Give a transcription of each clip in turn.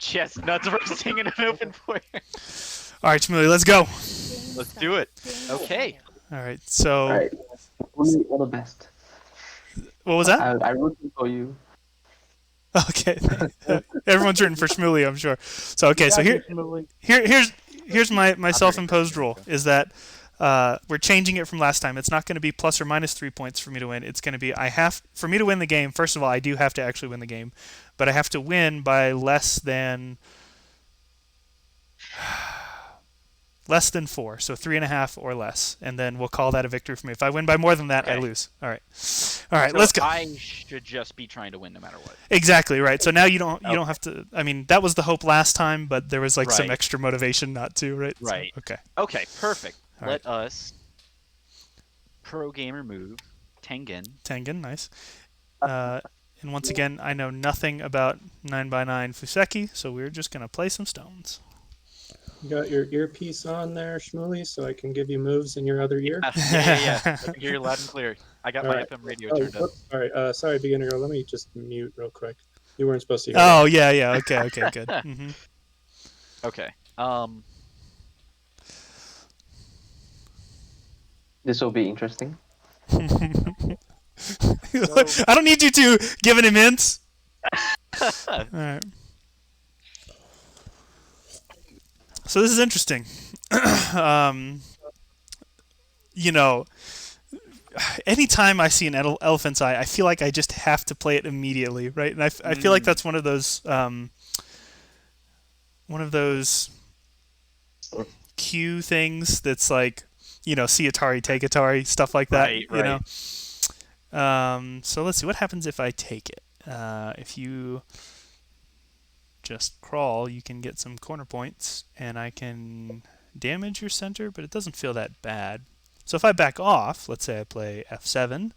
Chestnuts roasting in an open fire. All right, Shmuley, let's go. Let's do it. Okay. All right, so All right. Only all the best. what was that? I rooting for you. Okay, everyone's rooting for Shmuley, I'm sure. So okay, so here's my self-imposed rule is that we're changing it from last time. It's not going to be plus or minus 3 points for me to win. It's going to be for me to win the game. First of all, I do have to actually win the game, but I have to win by less than 4, so 3.5 or less, and then we'll call that a victory for me. If I win by more than that, I lose. All right, So let's go. I should just be trying to win no matter what. Exactly right. So now you don't have to. I mean, that was the hope last time, but there was like some Right. extra motivation not to, right? Right. So, okay. Okay, perfect. All Let us pro gamer move Tengen. Tengen, nice. And once again, I know nothing about 9x9 Fuseki, so we're just gonna play some stones. You got your earpiece on there, Shmuley, so I can give you moves in your other ear? Yeah. I can hear you loud and clear. I got my Alright. FM radio turned up. All right, sorry, beginner girl. Let me just mute real quick. You weren't supposed to hear Oh yeah. Okay, good. Mm-hmm. Okay. This will be interesting. I don't need you to give him hints. All right. So this is interesting. Anytime I see an elephant's eye, I feel like I just have to play it immediately, right? And I feel like that's one of those cue things that's like, see Atari, take Atari, stuff like that. Right. So let's see what happens if I take it. If you just crawl, you can get some corner points, and I can damage your center, but it doesn't feel that bad. So if I back off, let's say I play F7,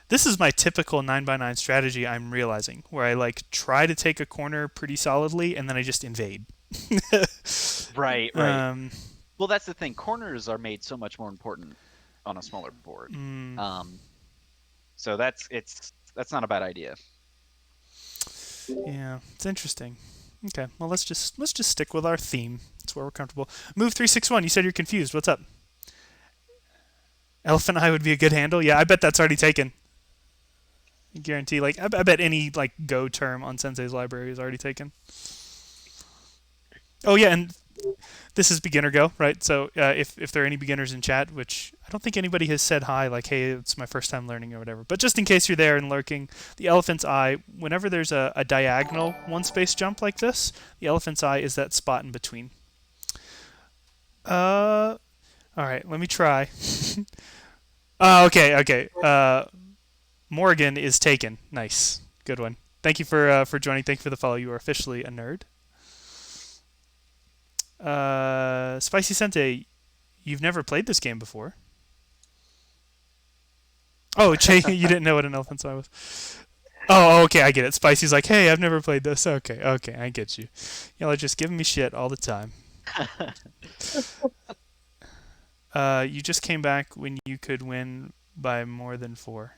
this is my typical 9x9 strategy I'm realizing, where I like try to take a corner pretty solidly, and then I just invade. Right. Well, that's the thing. Corners are made so much more important on a smaller board. So that's not a bad idea. Yeah, it's interesting. Okay, well let's just stick with our theme. That's where we're comfortable. Move 361. You said you're confused. What's up? Elephant Eye would be a good handle. Yeah, I bet that's already taken. I guarantee. Like I bet any like Go term on Sensei's library is already taken. Oh yeah, and this is beginner Go, right? So if there are any beginners in chat, which I don't think anybody has said hi, like, hey, it's my first time learning or whatever. But just in case you're there and lurking, the elephant's eye, whenever there's a diagonal one-space jump like this, the elephant's eye is that spot in between. All right, let me try. Okay. Morgan is taken. Nice. Good one. Thank you for joining. Thank you for the follow. You are officially a nerd. Spicy Sente, you've never played this game before. Oh, Che, you didn't know what an elephant's eye was. Oh, okay, I get it. Spicy's like, hey, I've never played this. Okay, I get you. Y'all are just giving me shit all the time. You just came back when you could win by more than 4.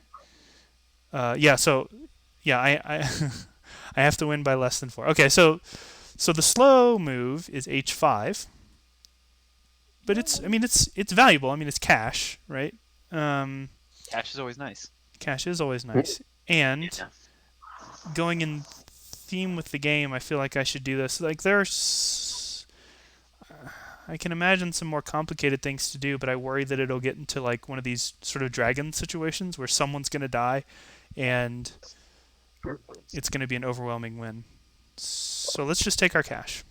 I have to win by less than 4. Okay, so the slow move is H5, but it's valuable. I mean, it's cash, right? Cash is always nice. Cash is always nice, and going in theme with the game, I feel like I should do this. Like I can imagine some more complicated things to do, but I worry that it'll get into like one of these sort of dragon situations where someone's gonna die, and it's gonna be an overwhelming win. So let's just take our cash.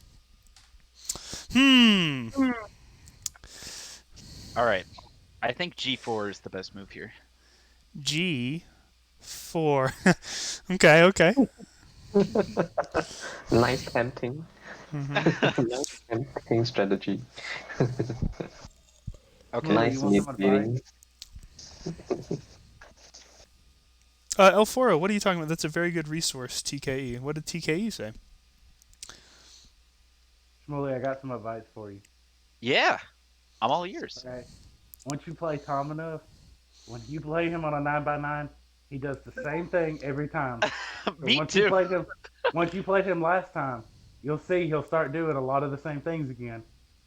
All right. I think G4 is the best move here. G4. Okay. Nice tempting. Nice tempting strategy. Okay. Nice misleading. L4O, what are you talking about? That's a very good resource, TKE. What did TKE say? Shmuley, I got some advice for you. Yeah. I'm all ears. Okay. Once you play Tom enough, when you play him on a 9x9, he does the same thing every time. So Me once too. You play him, once you played him last time, you'll see he'll start doing a lot of the same things again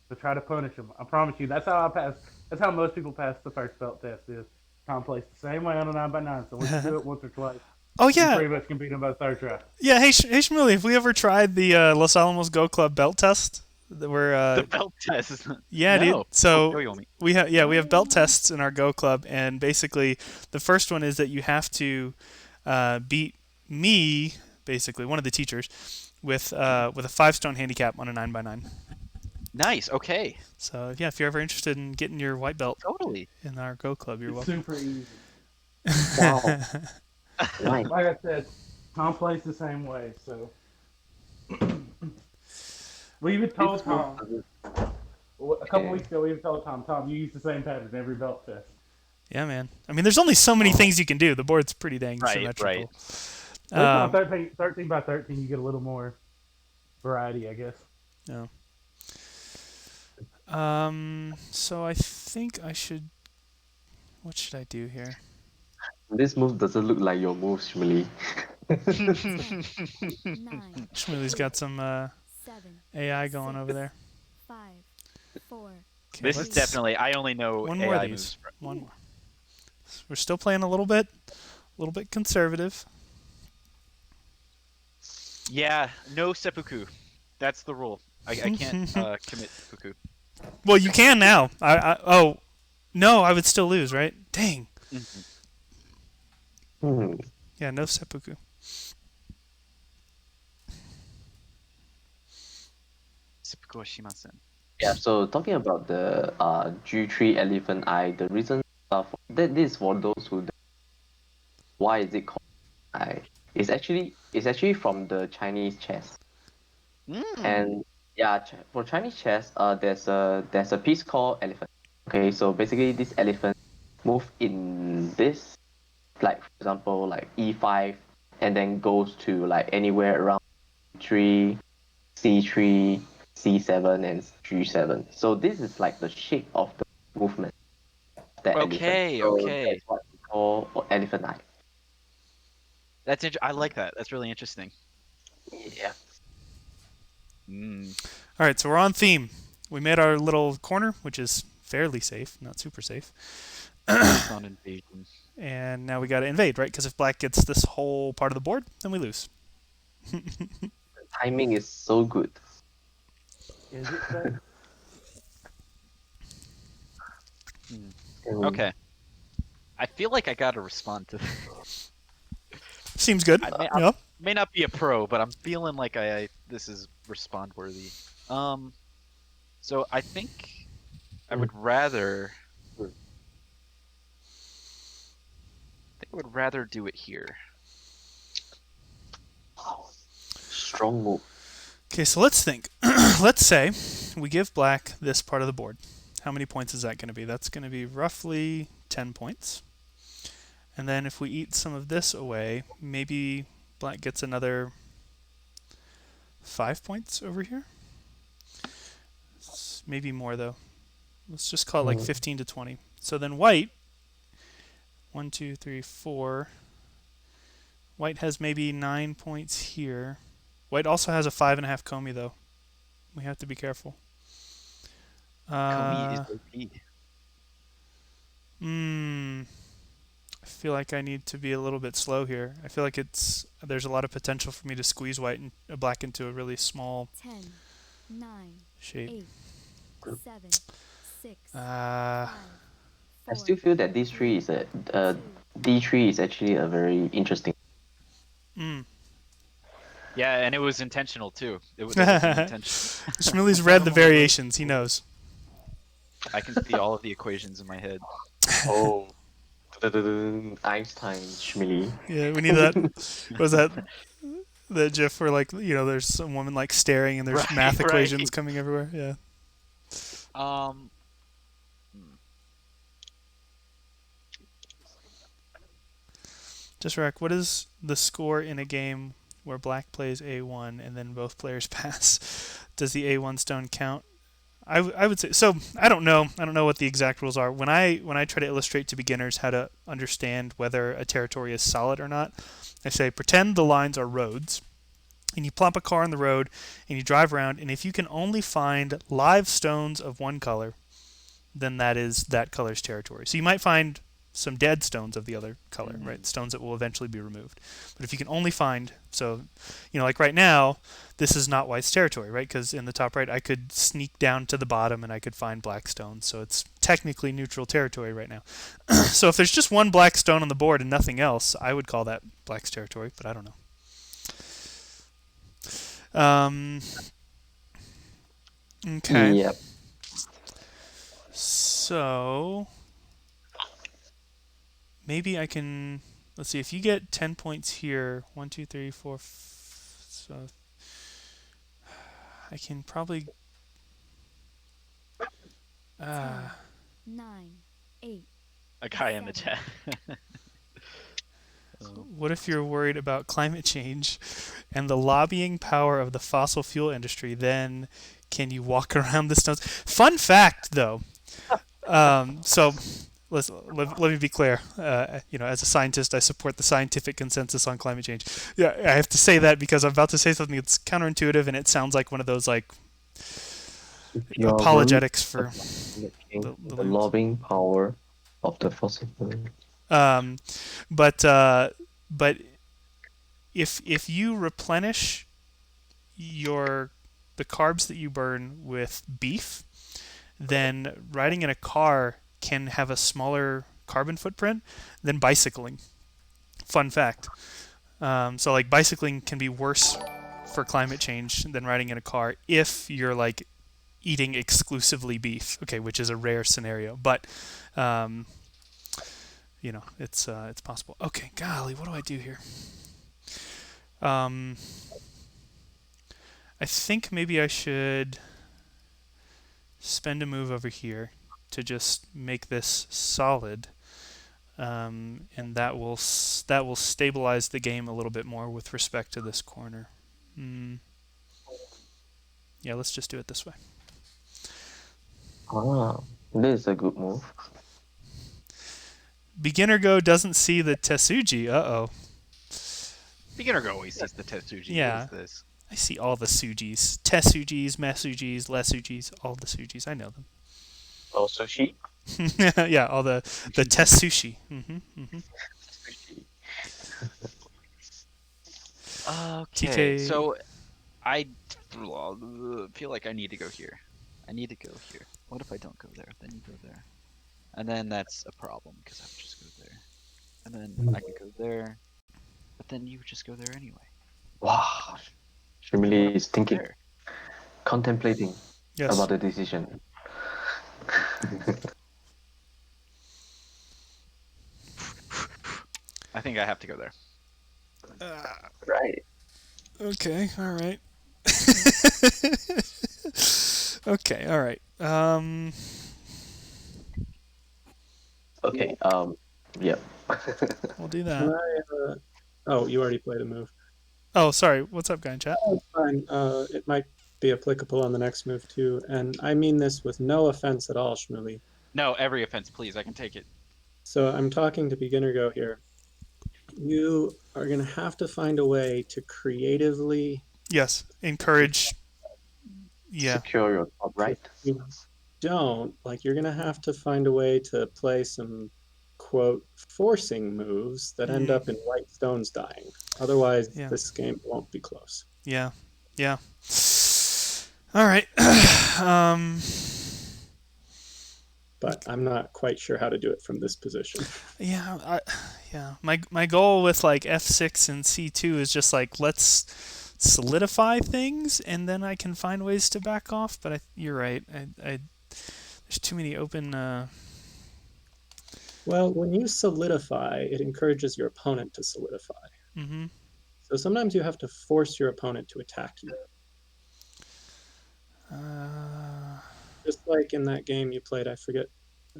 to try to punish him. I promise you. That's how I pass. That's how most people pass the first belt test. Is Tom plays the same way on a 9x9. So once you do it once or twice, Oh you yeah, pretty much can beat him by the third try. yeah. Hey, hey Shmuley, have we ever tried the Los Alamos Go Club belt test? The belt test. Yeah, No. dude. So Oh, you want me? we have belt tests in our Go Club, and basically the first one is that you have to beat me, basically one of the teachers, with a 5-stone handicap on a 9x9. Nice. Okay. So yeah, if you're ever interested in getting your white belt Totally. in our Go Club, you're It's welcome. super easy. Wow. Right. Like I said, Tom plays the same way. So we even told Tom a couple weeks ago. We even told Tom, you use the same pattern every belt test. Yeah, man. I mean, there's only so many things you can do. The board's pretty dang symmetrical. On 13 by 13, you get a little more variety, I guess. Yeah. So I think I should. What should I do here? This move doesn't look like your move, Shmuley. 9, Shmuley's got some 7, AI going over there. 5, 4. Okay, This is definitely. I only know one AI more of these. moves. One more. We're still playing a little bit conservative. Yeah. No seppuku. That's the rule. I can't commit seppuku. Well, you can now. Oh, no, I would still lose, right? Dang. Yeah, no seppuku. Seppuku wa shimasen. Yeah, so talking about the G3 elephant eye, the reason that this is for those who don't, why is it called eye? It's actually from the Chinese chess. And yeah, for Chinese chess, there's a piece called elephant. Okay, so basically this elephant move in this, like for example, like E5, and then goes to like anywhere around C3, C3, C7, and G7. So this is like the shape of the movement. Okay, so okay. That's what we call elephant eye. That's I like that. That's really interesting. Yeah. All right, so we're on theme. We made our little corner, which is fairly safe, not super safe. Not invasion. And now we got to invade, right? Because if black gets this whole part of the board, then we lose. The timing is so good. Is it safe? Okay. I feel like I gotta respond to this. Seems good. I may not be a pro, but I'm feeling like this is respond worthy. So I think I would rather. I would rather do it here. Wow. Strong move. Okay, so let's think. Let's say we give black this part of the board. How many points is that going to be? That's going to be roughly 10 points. And then if we eat some of this away, maybe black gets another 5 points over here. Maybe more though. Let's just call it like 15 to 20. So then white, 1, 2, 3, 4. White has maybe 9 points here. White also has a 5.5 Comey though. We have to be careful. Comey is OP. I feel like I need to be a little bit slow here. I feel like there's a lot of potential for me to squeeze white and black into a really small 10, 9, shape. 8, 7, 6, 5, I 4, still feel that D3 is D3 is actually a very interesting. Yeah, and it was intentional too. It was intentional. Shmuley's read the variations. He knows. I can see all of the equations in my head. Oh. Einstein, Schmilly. Yeah, we need that. What was that? The GIF where like there's some woman like staring and there's math equations coming everywhere. Yeah. Just Rack, what is the score in a game where black plays A1 and then both players pass? Does the A1 stone count? I would say so. I don't know. I don't know what the exact rules are. When I try to illustrate to beginners how to understand whether a territory is solid or not, I say pretend the lines are roads, and you plop a car on the road and you drive around, and if you can only find live stones of one color, then that is that color's territory. So you might find some dead stones of the other color, right? Stones that will eventually be removed. But if you can only find, so, like right now, this is not white's territory, right? Because in the top right, I could sneak down to the bottom and I could find black stones. So it's technically neutral territory right now. So if there's just one black stone on the board and nothing else, I would call that black's territory, but I don't know. Okay. Yep. So maybe I can. Let's see. If you get 10 points here, 1, 2, 3, 4. So I can probably. 9, 8. A guy in the chat. What if you're worried about climate change and the lobbying power of the fossil fuel industry? Then can you walk around the stones? Fun fact, though. So let me be clear. As a scientist, I support the scientific consensus on climate change. Yeah, I have to say that because I'm about to say something that's counterintuitive, and it sounds like one of those apologetics for the lobbying power of the fossil fuel. But if you replenish the carbs that you burn with beef, then riding in a car can have a smaller carbon footprint than bicycling. Fun fact. So bicycling can be worse for climate change than riding in a car if you're eating exclusively beef, okay, which is a rare scenario, but it's possible. Okay, golly, what do I do here? I think maybe I should spend a move over here to just make this solid, and that will stabilize the game a little bit more with respect to this corner. Yeah, let's just do it this way. This is a good move. Beginner Go doesn't see the Tetsuji. Uh-oh. Beginner Go always sees the Tetsuji. Yeah. What is this? I see all the Sujis. Tessujis, Masujis, Lesujis, all the Sujis. I know them. Oh, sushi? Yeah, all the Tessushi. Okay, TK. so I feel like I need to go here. What if I don't go there? Then you go there. And then that's a problem, because I would just go there. And then I could go there, but then you would just go there anyway. Wow. Shimili is thinking, There. contemplating Yes. about the decision. I think I have to go there. Right. Okay, all right. Okay, all right. Okay, yep. We'll do Can that. you already played a move. Oh, sorry. What's up, guy in chat? Oh, it's fine. It might be applicable on the next move too, and I mean this with no offense at all, Shmuli. No, every offense, please. I can take it. So I'm talking to Beginner Go here. You are going to have to find a way to creatively Yes, encourage. Yeah, Secure your top right. you don't, you're going to have to find a way to play some, quote, forcing moves that end up in white stones dying. Otherwise, Yeah. this game won't be close. yeah. All right. But I'm not quite sure how to do it from this position. Yeah, My goal with F6 and C2 is just let's solidify things, and then I can find ways to back off. But you're right. There's too many open. Well, when you solidify, it encourages your opponent to solidify. Mm-hmm. So sometimes you have to force your opponent to attack you. Just like in that game you played, I forget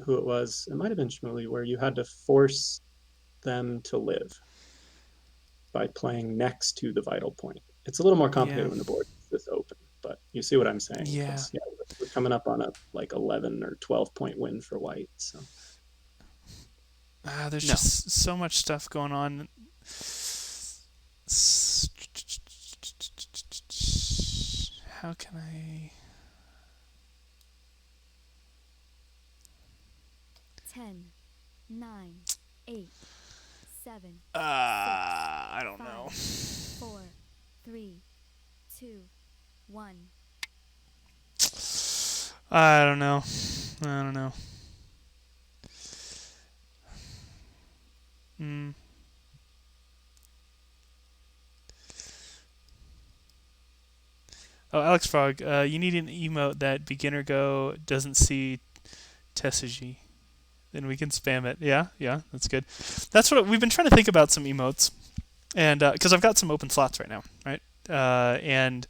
who it was. It might have been Shmuli, where you had to force them to live by playing next to the vital point. It's a little more complicated when the board is this open, but you see what I'm saying. Yeah. We're coming up on a 11 or 12 point win for white. So There's just so much stuff going on. How can I? 10, 9, 8, 7, I don't 5, know. 4, 3, 2, 1. I don't know. I don't know. Hmm. Oh, Alex Frog, you need an emote that beginner go doesn't see Tessigi. Then we can spam it. Yeah, that's good. That's what we've been trying to think about, some emotes, and because I've got some open slots right now, right? And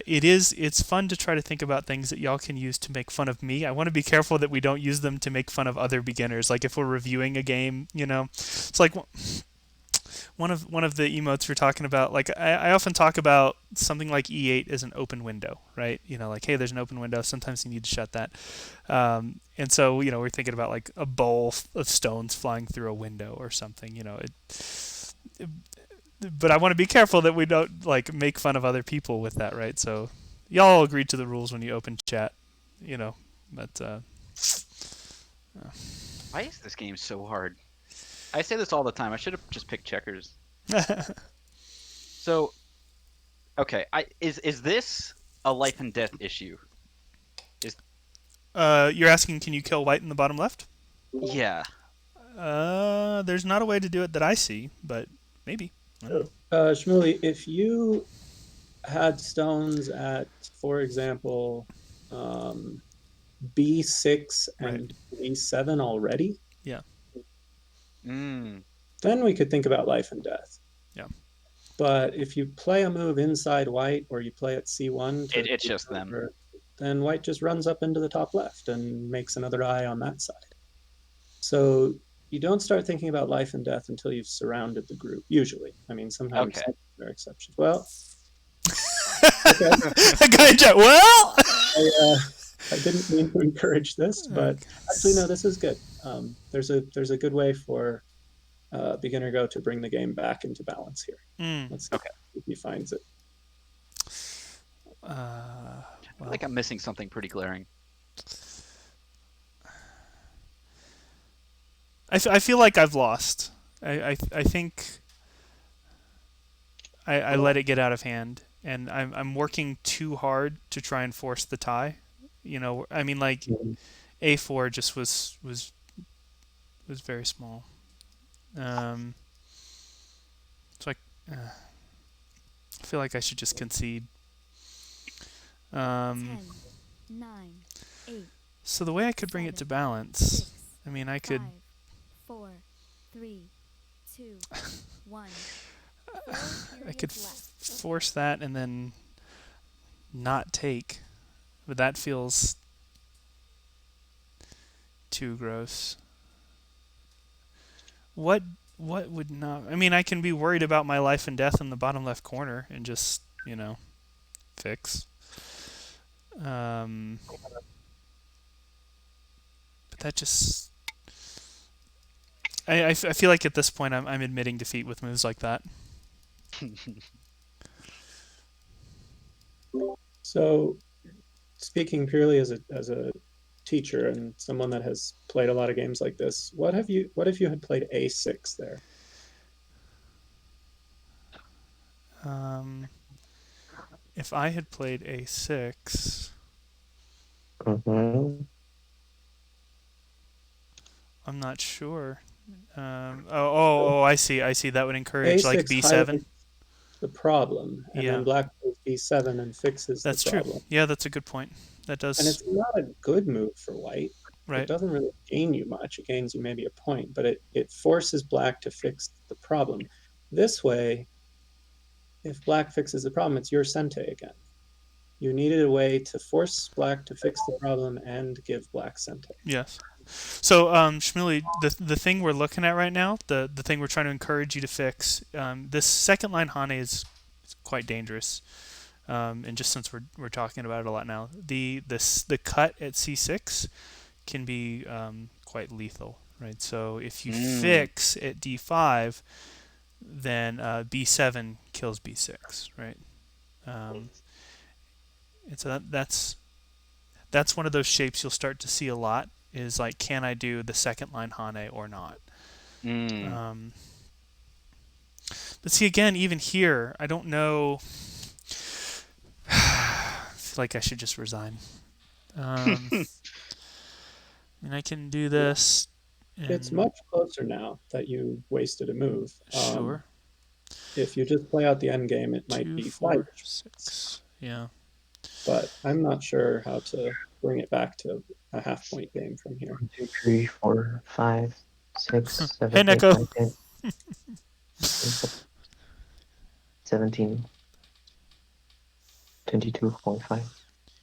it's fun to try to think about things that y'all can use to make fun of me. I want to be careful that we don't use them to make fun of other beginners. Like if we're reviewing a game, it's like one of the emotes we're talking about. Like I often talk about something like E8 as an open window, right? Like, hey, there's an open window. Sometimes you need to shut that. And so we're thinking about like a bowl of stones flying through a window or something. But I want to be careful that we don't like make fun of other people with that, right? So y'all agreed to the rules when you open chat, but Why is this game so hard? I say this all the time. I should have just picked checkers. So, okay, is this a life and death issue? you're asking, can you kill white in the bottom left? Yeah. There's not a way to do it that I see, but maybe. I don't know. Shmuley, if you had stones at, for example, B6 and B7 already, Yeah. Mm. then we could think about life and death. Yeah. But if you play a move inside white, or you play at C1, It's just them. then white just runs up into the top left and makes another eye on that side. So you don't start thinking about life and death until you've surrounded the group, usually. I mean, sometimes there are exceptions. Well, okay. Well, I didn't mean to encourage this, but actually, no, this is good. There's a good way for beginner go to bring the game back into balance here. Let's see if he finds it. I feel like I'm missing something pretty glaring. I feel like I've lost. I think I let it get out of hand, and I'm working too hard to try and force the tie. I mean, like A4 just was very small. So I feel like I should just concede. 10, 9, 8. So the way I could bring it to balance, 6, I mean, I could. 5, 4, 3, 2, 1. I could force that and then not take, but that feels too gross. What would not? I mean, I can be worried about my life and death in the bottom left corner and just fix. But that just. I feel like at this point I'm admitting defeat with moves like that. So, speaking purely as a teacher and someone that has played a lot of games like this, what if you had played A6 there? If I had played A6, I'm not sure. I see. That would encourage like B7. The problem, and then black plays B7 and fixes that's the problem. True. Yeah, that's a good point. That does. And it's not a good move for white. Right. It doesn't really gain you much. It gains you maybe a point, but it forces black to fix the problem. This way, if black fixes the problem, it's your sente again. You needed a way to force black to fix the problem and give black sente. Yes. So, Shmuley, the thing we're looking at right now, the thing we're trying to encourage you to fix, this second line Hane is quite dangerous. And just since we're talking about it a lot now, the cut at C6 can be quite lethal, right? So if you fix at D5, then B7 kills B6, right? Um, and so that's one of those shapes you'll start to see a lot. Is like, can I do the second line Hane or not? Mm. But see, again, even here, I don't know. I feel like I should just resign. And I can do this. It's much closer now that you wasted a move. Sure. If you just play out the end game, it might 2, be 4, fight, 6. Yeah. but I'm not sure how to bring it back to a half-point game from here. 1, 2, 3, 4, 5, 6, 7, Hey, 8, Neko. 9, 10, 17, 22.5, 1,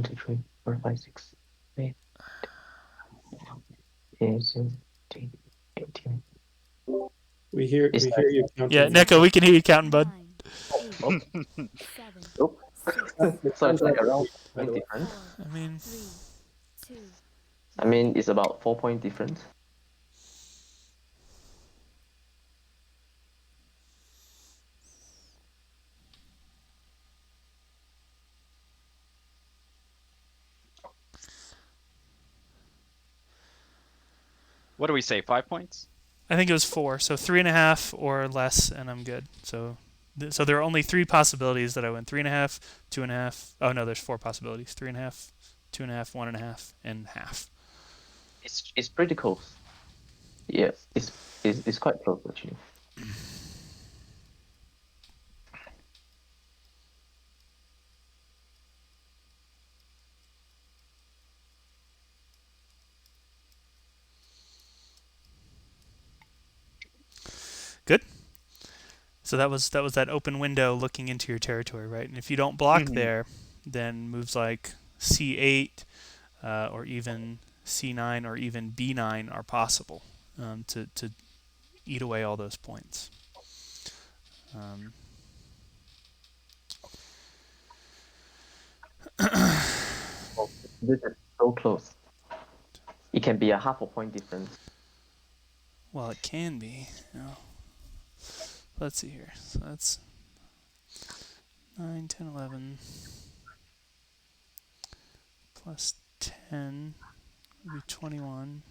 2, 3, 4, 5, 6, 8, 17, 18. We hear you counting. Yeah, Neko, we can hear you counting, bud. 9, 8, 7, Nope. 6, So it's like around 4 By the way. difference. 4, I mean, 3, 2, I mean, it's about 4-point difference. What do we say? 5 points? I think it was 4, so 3.5 or less, and I'm good. So there are only 3 possibilities that I win: 3.5, 2.5. Oh no, there's 4 possibilities: 3.5, 2.5, 1.5, and half. It's pretty close. Yeah, it's quite close actually. Good. So that was that open window looking into your territory, right? And if you don't block there, then moves like C8 or even C9 or even B9 are possible to eat away all those points. This is so close. It can be a half a point difference. Well, it can be. You know. Let's see here. So that's 9, 10, 11 plus 10 would be 21.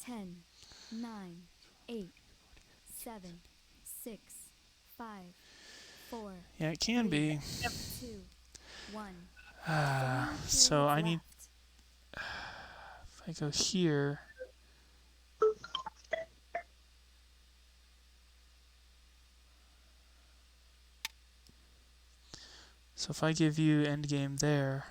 10, 9, 8, 7, 6, 5, 4, Yeah, it can be. 2, 1. So I need. If I go here. So if I give you endgame there.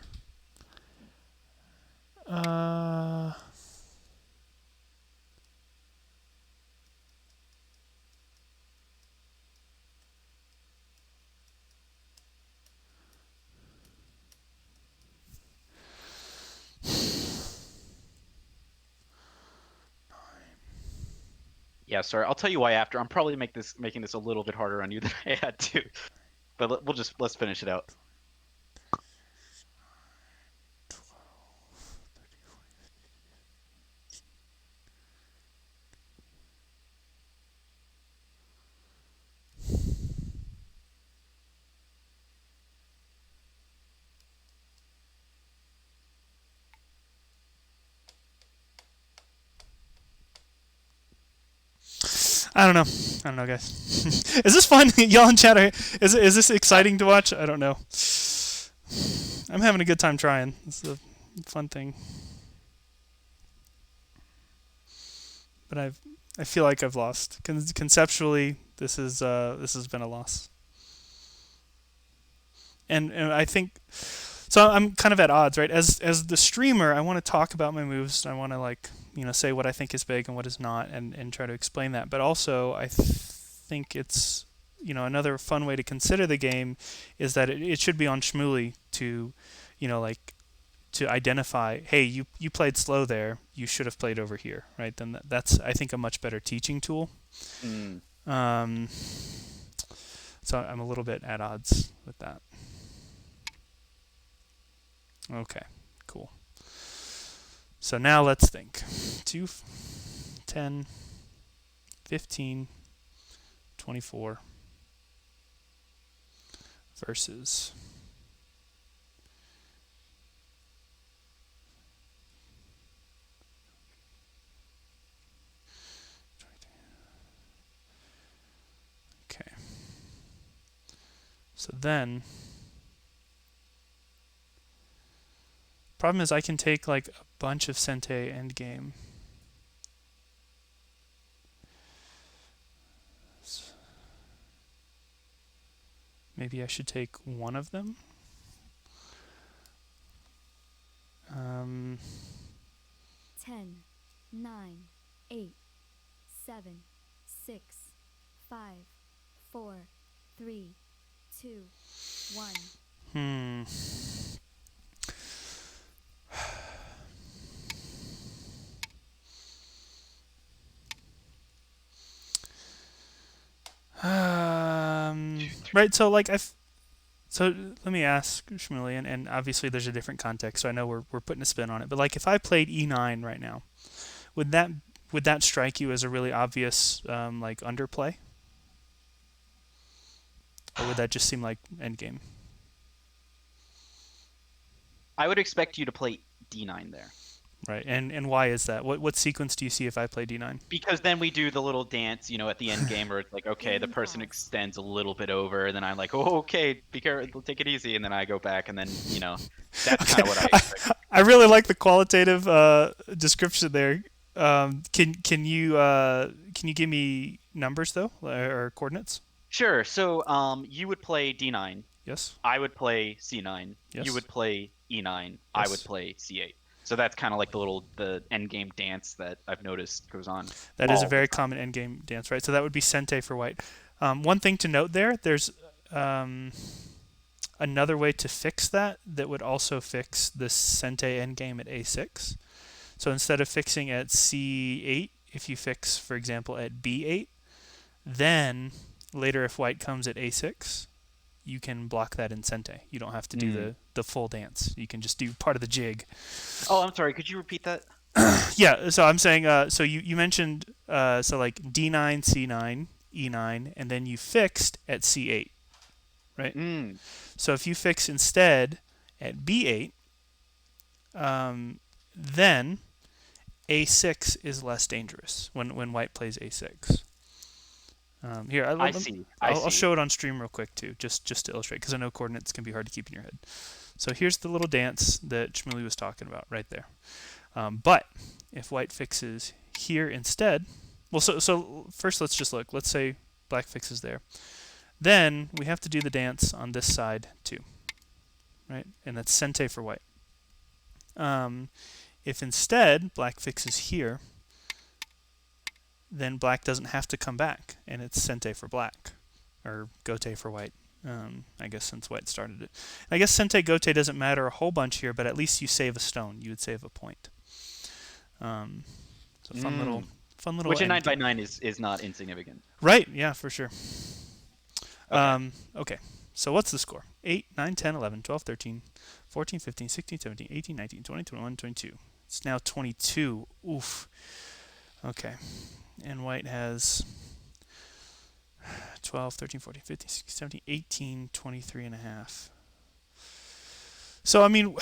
Yeah, sorry. I'll tell you why after. I'm probably making this a little bit harder on you than I had to. But let's finish it out. I don't know, guys. Is this fun? Y'all in chat, is this exciting to watch? I don't know. I'm having a good time trying. It's a fun thing. But I feel like I've lost. Conceptually, this has been a loss. And I think so. I'm kind of at odds, right? As the streamer, I want to talk about my moves. I want to say what I think is big and what is not, and try to explain that. But also, I think it's another fun way to consider the game is that it should be on Shmooly to to identify, hey, you played slow there, you should have played over here, right? Then that's, I think, a much better teaching tool. So I'm a little bit at odds with that. Okay, cool. So now let's think. 2, 10, 15, 24 versus okay. So then problem is I can take like a bunch of Sente endgame. Maybe I should take one of them. 10, 9, 8, 7, 6, 5, 4, 3, 2, 1. Hmm. Right, so like so let me ask Shmuley, and obviously there's a different context, so I know we're putting a spin on it. But like if I played E9 right now, would that strike you as a really obvious like underplay, or would that just seem like endgame? I would expect you to play D9 there. Right, and why is that? What sequence do you see if I play D9? Because then we do the little dance, at the end game where it's like, okay, the Game person pause. extends a little bit over, and then I'm like, oh, okay, be careful, take it easy, and then I go back, and then, that's kind of what I expect. I really like the qualitative description there. Can you give me numbers though, or coordinates? Sure. So, you would play D9. Yes. I would play C9. Yes. You would play E9. I Yes. would play C8. So that's kind of like the end game dance that I've noticed goes on. That is a all very the time. common endgame dance, right? So that would be Sente for white. One thing to note there's another way to fix that would also fix the Sente endgame at A6. So instead of fixing at C8, if you fix, for example, at B8, then later if white comes at A6, you can block that in Sente. You don't have to do the full dance. You can just do part of the jig. Oh, I'm sorry. Could you repeat that? Yeah, so I'm saying, so you mentioned, so like D9, C9, E9, and then you fixed at C8, right? Mm. So if you fix instead at B8, then A6 is less dangerous when white plays A6. Here, I see. I'll show it on stream real quick too, just to illustrate, because I know coordinates can be hard to keep in your head. So here's the little dance that Shmuley was talking about right there. But if white fixes here instead, well, so first let's just look. Let's say black fixes there. Then we have to do the dance on this side too, right? And that's Sente for white. If instead black fixes here, then black doesn't have to come back, and it's Sente for black, or Gote for white. I guess since white started it. I guess Sente Gote doesn't matter a whole bunch here, but at least you save a stone. You would save a point. So fun little Which a end 9x9 is not insignificant. Right, yeah, for sure. Okay. Okay, so what's the score? 8, 9, 10, 11, 12, 13, 14, 15, 16, 17, 18, 19, 20, 21, 22. It's now 22. Oof. Okay. And white has 12, 13, 14, 15, 16, 17, 18, 23 and a half. So, I mean,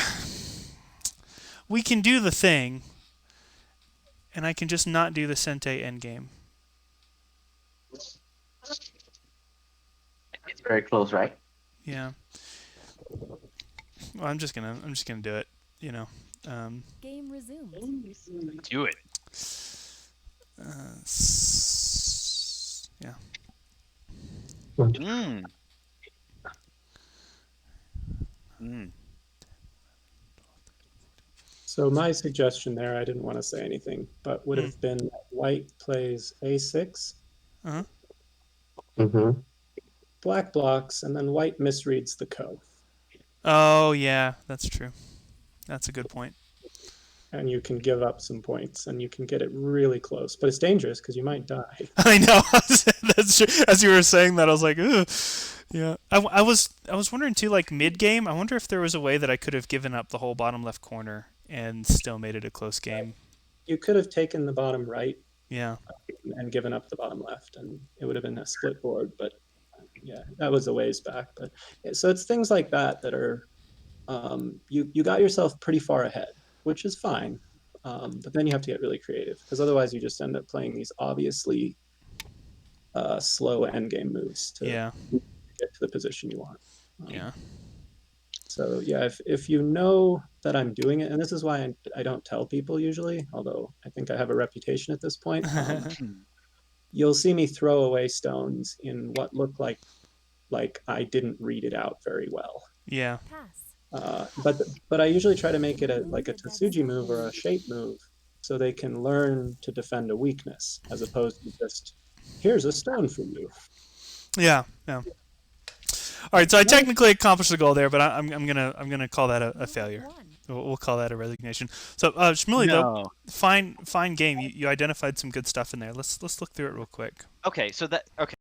we can do the thing, and I can just not do the Sente endgame. It's very close, right? Yeah. Well, I'm just gonna do it. Game resumed. Do it. Yeah. Mm. Mm. So my suggestion there, I didn't want to say anything, but would have been that white plays A6, Uh-huh. Mm-hmm. black blocks, and then white misreads the ko. Oh yeah, that's true. That's a good point. And you can give up some points, and you can get it really close. But it's dangerous because you might die. I know. That's true. As you were saying that, I was like, ugh. Yeah. I was wondering too, like mid game. I wonder if there was a way that I could have given up the whole bottom left corner and still made it a close game. You could have taken the bottom right Yeah. and given up the bottom left, and it would have been a split board. But yeah, that was a ways back. But so it's things like that that are you got yourself pretty far ahead, which is fine. But then you have to get really creative because otherwise you just end up playing these obviously slow end game moves to Yeah. get to the position you want. Yeah. So yeah, if you know that I'm doing it, and this is why I don't tell people usually, although I think I have a reputation at this point, you'll see me throw away stones in what look like I didn't read it out very well. Yeah. Pass. But I usually try to make it like a Tsuji move or a shape move, so they can learn to defend a weakness as opposed to just here's a stone for you. Yeah. Yeah. All right, so I technically accomplished the goal there, but I'm gonna call that a failure. We'll call that a resignation. So Shmuley, though, fine game. You identified some good stuff in there. Let's look through it real quick. Okay, so that okay.